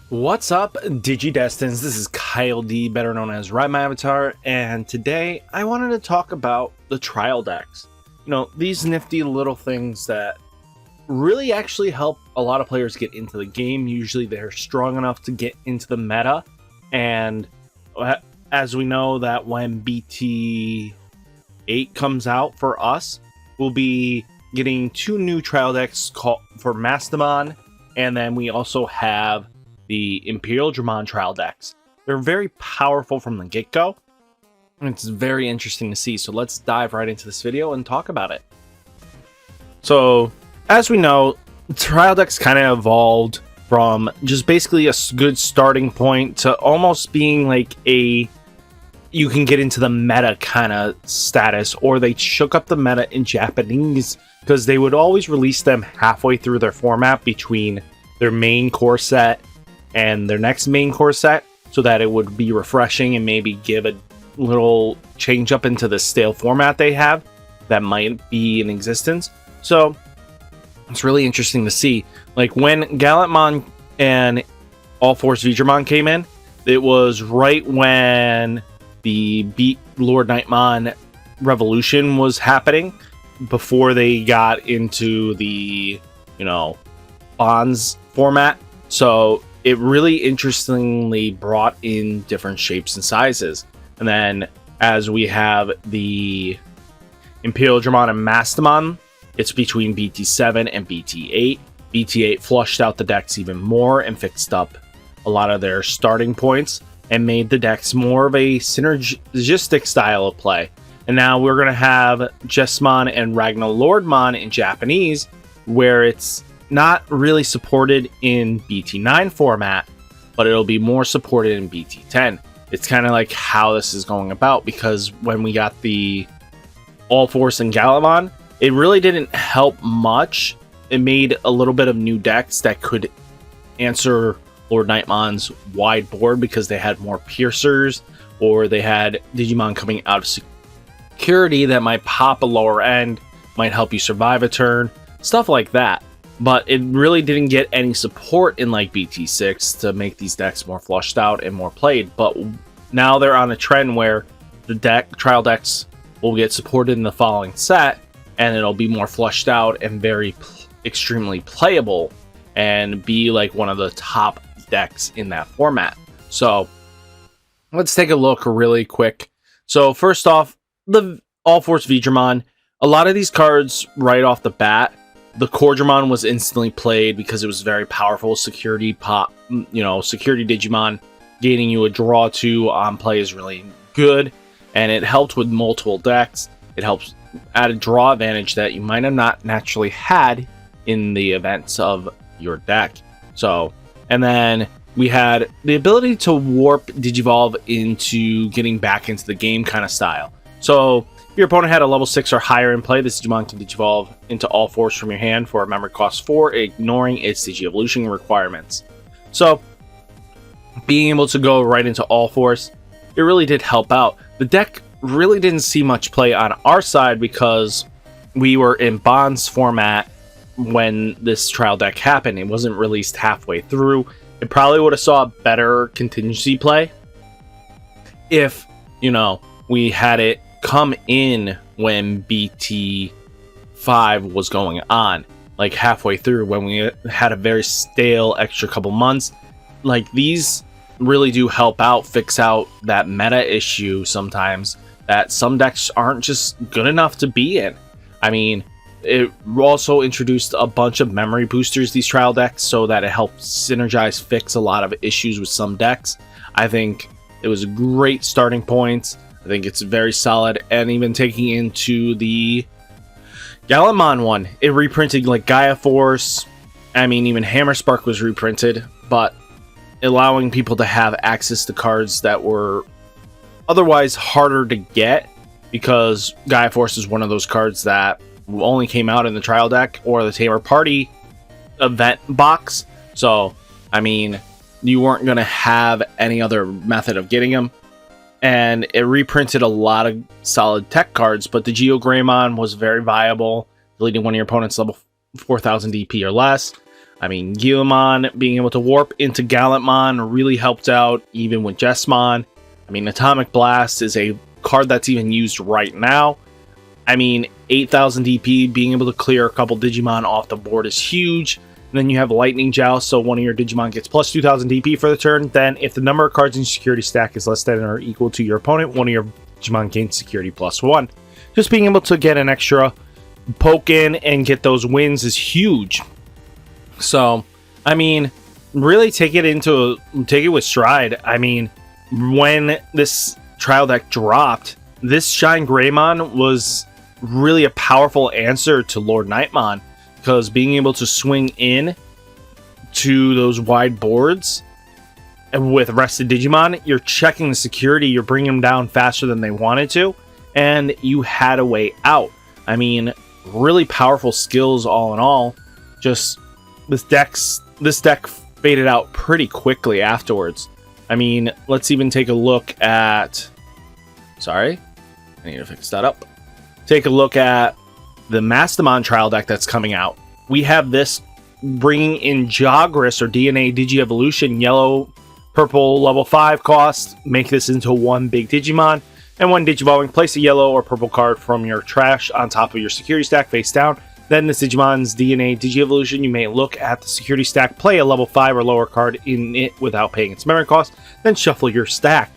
What's up, Digidestins? This is Kyle D, better known as Ridemyavatar, and today I wanted to talk about the trial decks. You know, these nifty little things that really actually help a lot of players get into the game. Usually they're strong enough to get into the meta, and as we know that when BT 8 comes out for us, we'll be getting two new trial decks called for Mastermind, and then we also have the Doradomon trial decks. They're very powerful from the get-go, and it's very interesting to see. So let's dive right into this video and talk about it. So, as we know, trial decks kind of evolved from just basically a good starting point to almost being like a you can get into the meta kind of status, or they shook up the meta in Japanese because they would always release them halfway through their format between their main core set and their next main core set, so that it would be refreshing and maybe give a little change up into the stale format they have that might be in existence. So it's really interesting to see. Like when Galamon and All Force Digimon came in, it was right when the Beat Lord Nightmon revolution was happening, before they got into the, Bonds format. So it really interestingly brought in different shapes and sizes. And then as we have the Doradomon and Mastermind, it's between BT7 and BT8. BT8 flushed out the decks even more and fixed up a lot of their starting points and made the decks more of a synergistic style of play. And now we're going to have Jesmon and Ragnar Lordmon in Japanese, where it's not really supported in BT9 format, but it'll be more supported in BT10. It's kind of like how this is going about, because when we got the All Force and Galamon, it really didn't help much. It made a little bit of new decks that could answer Lord Nightmon's wide board because they had more piercers, or they had Digimon coming out of security that might pop a lower end, might help you survive a turn, stuff like that. But it really didn't get any support in like BT6 to make these decks more flushed out and more played. But now they're on a trend where the trial decks will get supported in the following set, and it'll be more flushed out and very extremely playable, and be like one of the top decks in that format. So let's take a look really quick. So first off, the All Force Digimon. A lot of these cards right off the bat, the Cordramon was instantly played because it was very powerful security security Digimon. Gaining you a draw 2 on play is really good, and it helped with multiple decks. It helps add a draw advantage that you might have not naturally had in the events of your deck. So, and then we had the ability to warp Digivolve into getting back into the game kind of style. So if your opponent had a level 6 or higher in play, this Digimon can Digivolve into All Force from your hand for a memory cost 4, ignoring its Digi-evolution requirements. So being able to go right into All Force, it really did help out. The deck really didn't see much play on our side because we were in Bonds format when this trial deck happened. It wasn't released halfway through. It probably would have saw better contingency play if, we had it come in when BT5 was going on, like halfway through, when we had a very stale extra couple months. Like, these really do help out fix out that meta issue sometimes, that some decks aren't just good enough to be in. I mean, it also introduced a bunch of memory boosters, these trial decks, so that it helps synergize, fix a lot of issues with some decks. I think it was a great starting point. I think it's very solid, and even taking into the Galamon one, it reprinted like Gaia Force. I mean, even Hammer Spark was reprinted, but allowing people to have access to cards that were otherwise harder to get, because Gaia Force is one of those cards that only came out in the trial deck or the Tamer Party event box. So, I mean, you weren't going to have any other method of getting them. And it reprinted a lot of solid tech cards, but the Geogreymon was very viable, deleting one of your opponent's level 4000 DP or less. I mean, Galamon being able to warp into Galamon really helped out, even with Jessamon. I mean, Atomic Blast is a card that's even used right now. I mean, 8,000 DP, being able to clear a couple Digimon off the board is huge. And then you have Lightning Joust, so one of your Digimon gets plus 2,000 DP for the turn. Then, if the number of cards in your security stack is less than or equal to your opponent, one of your Digimon gains security plus 1. Just being able to get an extra poke in and get those wins is huge. So, I mean, really take it with stride. I mean, when this trial deck dropped, this Shine Greymon was really a powerful answer to Lord Nightmon, because being able to swing in to those wide boards and with rested Digimon, you're checking the security, you're bringing them down faster than they wanted to, and you had a way out. I mean, really powerful skills all in all. Just this deck faded out pretty quickly afterwards. I mean, let's even take a look at... Sorry, I need to fix that up. Take a look at the Mastermind trial deck that's coming out. We have this bringing in Jagras or DNA Digievolution, yellow, purple, level 5 cost. Make this into one big Digimon. And when Digivolving, place a yellow or purple card from your trash on top of your security stack face down. Then this Digimon's DNA Digievolution, you may look at the security stack, play a level 5 or lower card in it without paying its memory cost, then shuffle your stack,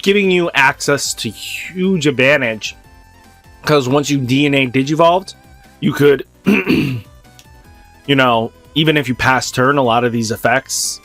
giving you access to huge advantage. Because once you DNA Digivolved, you could, you know, even if you pass turn, a lot of these effects,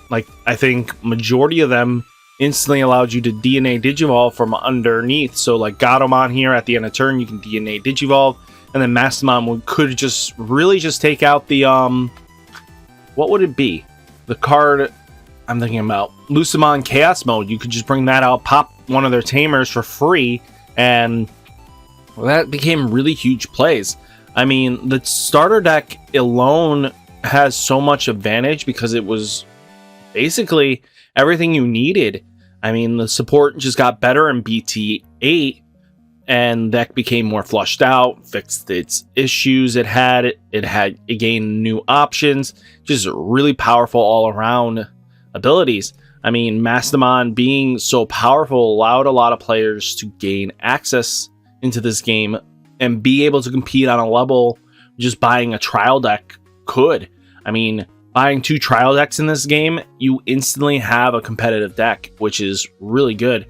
like I think majority of them instantly allowed you to DNA Digivolve from underneath. So like Galamon here at the end of turn, you can DNA Digivolve, and then Mastermind could just really just take out the what would it be? The card I'm thinking about, Lucimon Chaos Mode. You could just bring that out, pop one of their tamers for free, and well, that became really huge plays. I mean, the starter deck alone has so much advantage because it was basically everything you needed. I mean, the support just got better in BT8, and deck became more flushed out, fixed its issues it had. It gained new options, just really powerful all around abilities. I mean, Mastermind being so powerful allowed a lot of players to gain access into this game and be able to compete on a level just buying a trial deck could. I mean, buying 2 trial decks in this game, you instantly have a competitive deck, which is really good.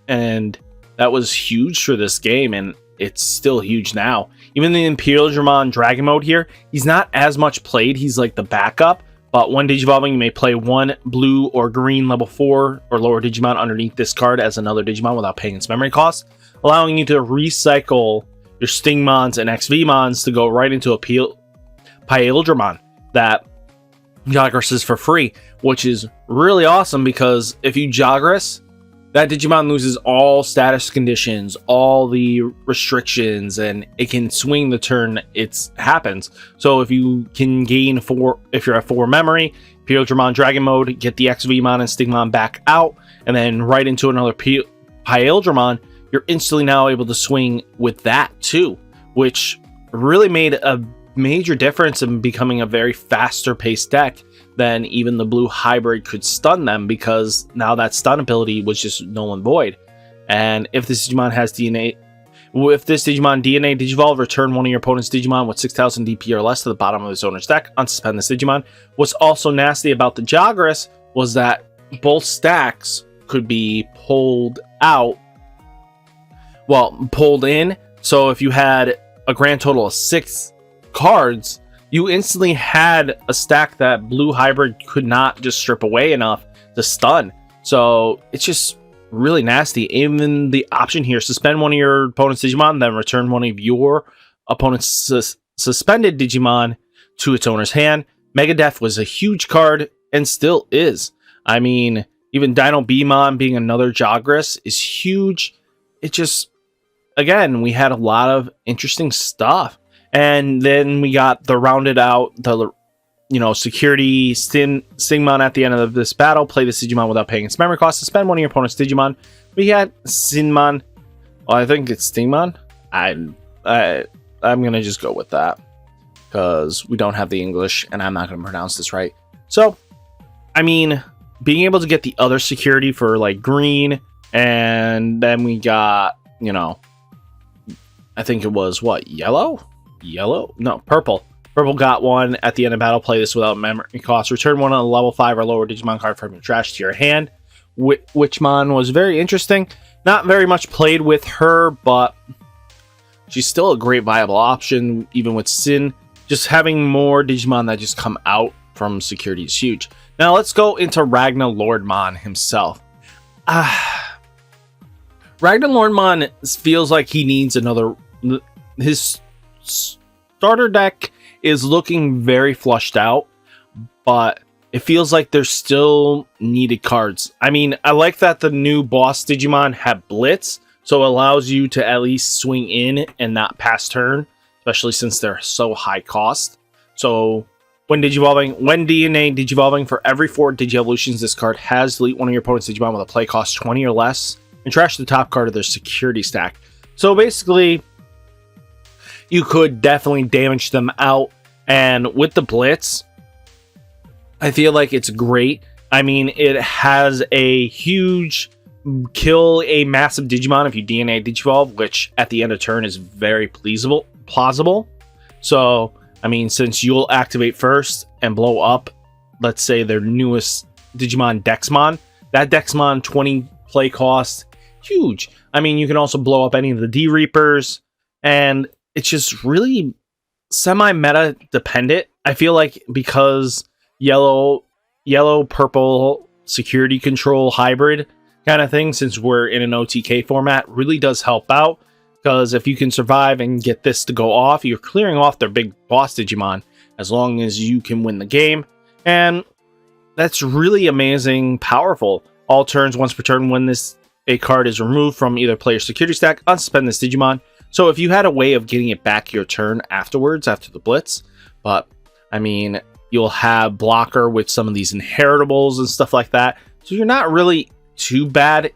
And that was huge for this game, and it's still huge now. Even the Imperial Dramon Dragon Mode here, he's not as much played. He's like the backup, but when Digivolving, you may play 1 blue or green level 4 or lower Digimon underneath this card as another Digimon without paying its memory cost, allowing you to recycle your Stingmons and XVmons to go right into a Paildramon that Jagras is for free, which is really awesome because if you Jagras, that Digimon loses all status conditions, all the restrictions, and it can swing the turn it happens. So if you can gain 4, if you're at 4 memory, Paildramon Dragon Mode, get the XVmon and Stingmon back out, and then right into another Paildramon, you're instantly now able to swing with that too, which really made a major difference in becoming a very faster paced deck than even the blue hybrid could stun them, because now that stun ability was just null and void. And if this Digimon has DNA, if this Digimon DNA Digivolve, return one of your opponent's Digimon with 6,000 DP or less to the bottom of its owner's deck, unsuspend this Digimon. What's also nasty about the Jagras was that both stacks could be pulled out, well, pulled in. So if you had a grand total of 6 cards, you instantly had a stack that blue hybrid could not just strip away enough to stun. So it's just really nasty. Even the option here, suspend one of your opponent's Digimon, then return one of your opponent's suspended Digimon to its owner's hand. Mega Death was a huge card and still is. I mean, even Dino Beamon being another Jagras is huge. It just, again, we had a lot of interesting stuff. And then we got the rounded out, the, you know, security Stingmon at the end of this battle. Play this Digimon without paying its memory cost. Suspend one of your opponent's Digimon. We had Sinmon. Well, I think it's Stingmon. I'm gonna just go with that. because we don't have the English and I'm not going to pronounce this right. So, I mean, being able to get the other security for like green, and then we got, you know, I think it was what, yellow? No, purple. Purple got one at the end of battle. Play this without memory cost. Return one on a level 5 or lower Digimon card from your trash to your hand. Witchmon was very interesting. Not very much played with her, but she's still a great viable option, even with Sin. Just having more Digimon that just come out from security is huge. Now let's go into Ragnar Lordmon himself. Ragnar Lordmon feels like he needs another... His starter deck is looking very flushed out, but it feels like there's still needed cards. I mean, I like that the new boss Digimon have Blitz, so it allows you to at least swing in and not pass turn, especially since they're so high cost. So when DNA Digivolving, for every 4 Digievolutions, this card has delete one of your opponent's Digimon with a play cost 20 or less and trash the top card of their security stack. So basically, you could definitely damage them out. And with the Blitz, I feel like it's great. I mean, it has a huge kill a massive Digimon if you DNA Digivolve, which at the end of turn is very plausible. So, I mean, since you'll activate first and blow up, let's say their newest Digimon Dexmon, that Dexmon 20 play cost, huge. I mean, you can also blow up any of the D-Reapers, and it's just really semi-meta dependent. I feel like because yellow purple security control hybrid kind of thing, since we're in an OTK format, really does help out, because if you can survive and get this to go off, you're clearing off their big boss Digimon as long as you can win the game, and that's really amazing, powerful. All turns, once per turn, when a card is removed from either player's security stack, unsuspend this Digimon. So if you had a way of getting it back your turn afterwards, after the Blitz, but I mean, you'll have blocker with some of these inheritables and stuff like that. So you're not really too bad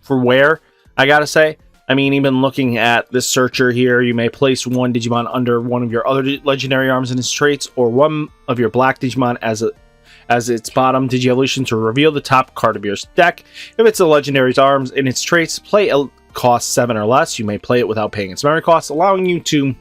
for wear, I gotta say. I mean, even looking at this searcher here, you may place one Digimon under one of your other legendary arms in its traits, or one of your black Digimon as its bottom Digievolution to reveal the top card of your deck. If it's a legendary's arms in its traits, play a cost 7 or less. You may play it without paying its memory cost, allowing you to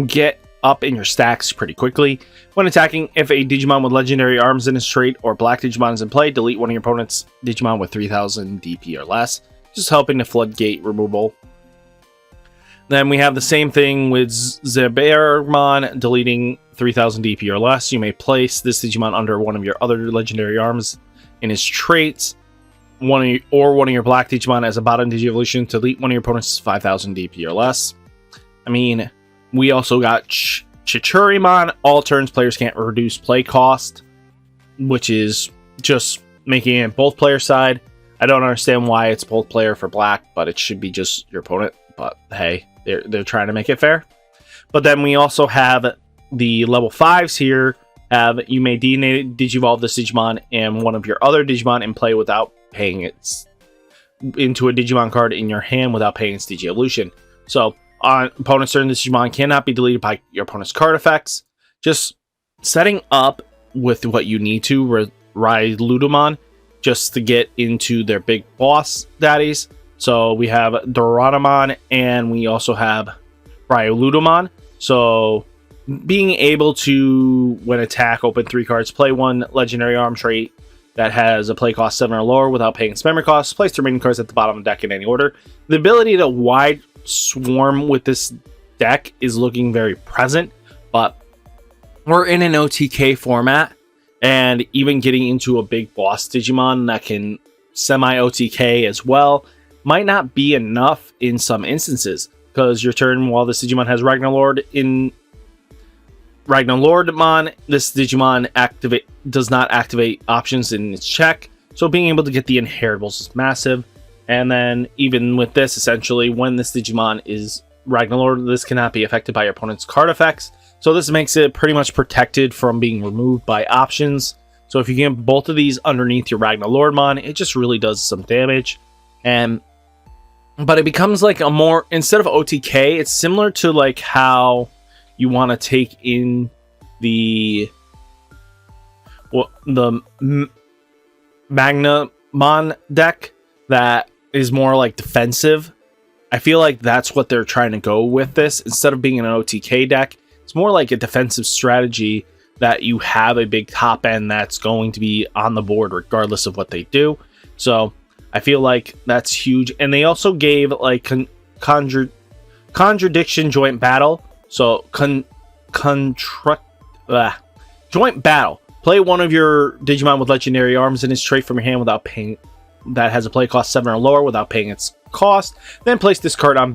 get up in your stacks pretty quickly. When attacking, if a Digimon with legendary arms in its trait or black Digimon is in play, delete one of your opponent's Digimon with 3000 DP or less, just helping to floodgate removal. Then we have the same thing with Zebermon, deleting 3000 DP or less. You may place this Digimon under one of your other legendary arms in its traits, one of your black Digimon as a bottom Digievolution to delete one of your opponent's 5000 DP or less. I mean, we also got Chichurimon. All turns, players can't reduce play cost, which is just making it both player side. I don't understand why it's both player for black, but it should be just your opponent. But hey, they're trying to make it fair. But then we also have the level 5s here. You may Digivolve this Digimon and one of your other Digimon in play without paying it into a Digimon card in your hand without paying its Digievolution. So on opponent's turn, this Digimon cannot be deleted by your opponent's card effects. Just setting up with what you need to Ridemyavatar just to get into their big boss daddies. So we have Doradomon and we also have Ridemyavatar. So being able to, when attack, open 3 cards, play one legendary arm trait that has a play cost 7 or lower without paying its memory cost, place the remaining cards at the bottom of the deck in any order. The ability to wide swarm with this deck is looking very present, but we're in an OTK format, and even getting into a big boss Digimon that can semi-OTK as well might not be enough in some instances, because your turn, while this Digimon has Ragnar Lordmon, this Digimon does not activate options in its check, so being able to get the inheritables is massive. And then even with this, essentially, when this Digimon is Ragnar Lord, this cannot be affected by your opponent's card effects, so this makes it pretty much protected from being removed by options. So if you get both of these underneath your Ragnar Lordmon, it just really does some damage. But it becomes like a more, instead of OTK, it's similar to like how you want to take in the Magnamon deck that is more like defensive. I feel like that's what they're trying to go with this. Instead of being an OTK deck, it's more like a defensive strategy that you have a big top end that's going to be on the board regardless of what they do. So I feel like that's huge. And they also gave like contradiction joint battle. So joint battle. Play one of your Digimon with legendary arms in its trait from your hand without paying. That has a play cost 7 or lower without paying its cost. Then place this card on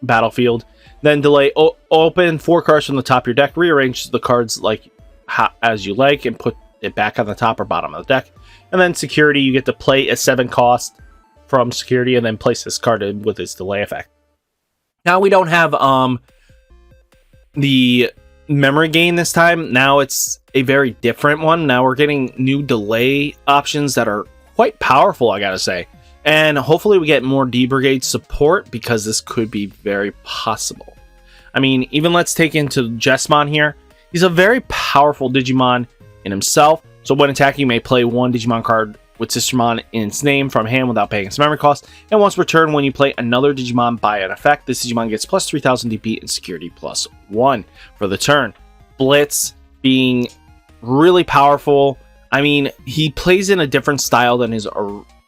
battlefield. Then delay. Open 4 cards from the top of your deck. Rearrange the cards like as you like and put it back on the top or bottom of the deck. And then security, you get to play a 7 cost from security and then place this card in with its delay effect. Now we don't have the memory gain this time. Now it's a very different one. Now we're getting new delay options that are quite powerful, I gotta say. And hopefully we get more D-Brigade support because this could be very possible. I mean, even let's take into Jesmon here. He's a very powerful Digimon in himself. So when attacking, you may play 1 Digimon card with Sistermon in its name from hand without paying its memory cost. And once per turn, when you play another Digimon by an effect, this Digimon gets plus 3000 DP and security plus 1 for the turn. Blitz being really powerful. I mean, he plays in a different style than his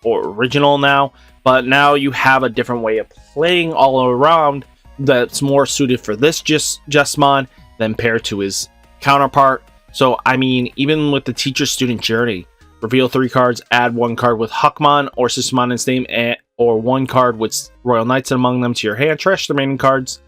original now, but now you have a different way of playing all around that's more suited for this Jesmon than paired to his counterpart. So, I mean, even with the teacher-student journey, reveal 3 cards, add 1 card with Huckmon or Sistermon in its name, or 1 card with Royal Knights among them to your hand, trash the remaining cards,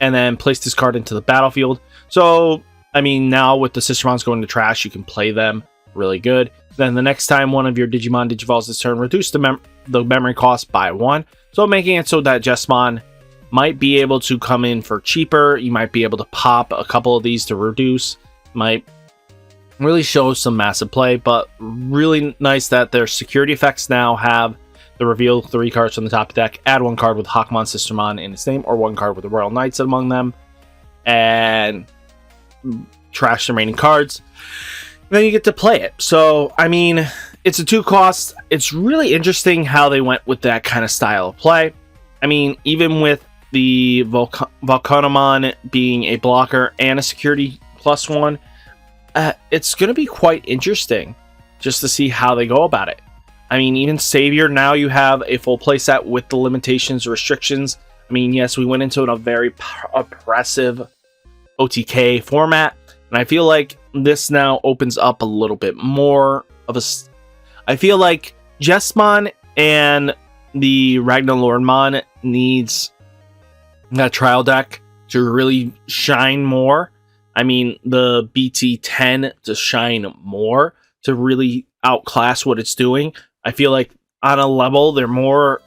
and then place this card into the battlefield. So, I mean, now with the Sistermons going to trash, you can play them really good. Then the next time one of your Digimon digivolves this turn, reduce the memory cost by 1. So making it so that Jesmon might be able to come in for cheaper. You might be able to pop a couple of these to reduce. Might really show some massive play, but really nice that their security effects now have the reveal 3 cards from the top of the deck, add 1 card with Hawkmon Sistermon in its name, or 1 card with the Royal Knights among them, and trash the remaining cards. Then you get to play it. So, I mean, it's a 2 cost. It's really interesting how they went with that kind of style of play. I mean, even with the Volcanomon being a blocker and a security plus 1, it's going to be quite interesting just to see how they go about it. I mean, even Savior, now you have a full playset with the limitations, restrictions. I mean, yes, we went into a very oppressive OTK format, and I feel like this now opens up a little bit more of a... I feel like Jesmon and the Ragnarlordmon needs that trial deck to really shine more. I mean, the BT10 to shine more, to really outclass what it's doing. I feel like on a level, they're more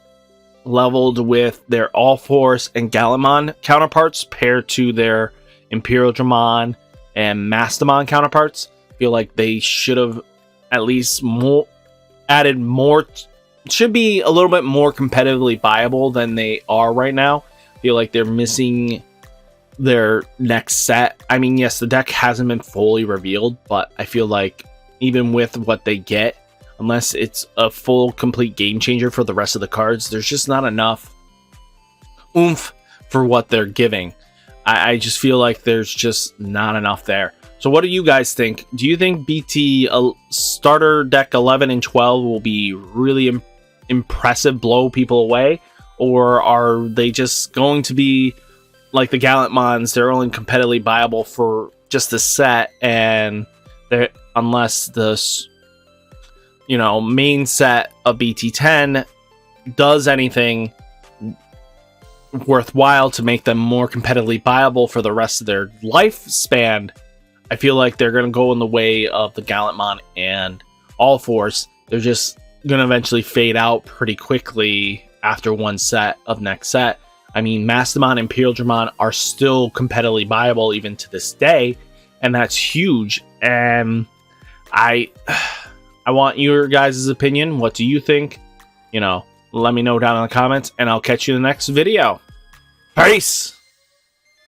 leveled with their All-Force and Galamon counterparts paired to their Imperial Dramon and Mastermind counterparts. I feel like they should have at least added more, should be a little bit more competitively viable than they are right now. I feel like they're missing their next set. I mean, yes, the deck hasn't been fully revealed, but I feel like even with what they get, unless it's a full complete game changer for the rest of the cards, there's just not enough oomph for what they're giving. I just feel like there's just not enough there. So what do you guys think? Do you think BT starter deck 11 and 12 will be really impressive, blow people away? Or are they just going to be like the Galamons? They're only competitively viable for just the set, and they're, unless this, main set of BT10 does anything worthwhile to make them more competitively viable for the rest of their lifespan, I feel like they're going to go in the way of the Galamon and All-Force. They're just going to eventually fade out pretty quickly after one set of next set. I mean, Mastermind and Imperial Dramon are still competitively viable even to this day, and that's huge. And I want your guys' opinion. What do you think? Let me know down in the comments, and I'll catch you in the next video. Peace!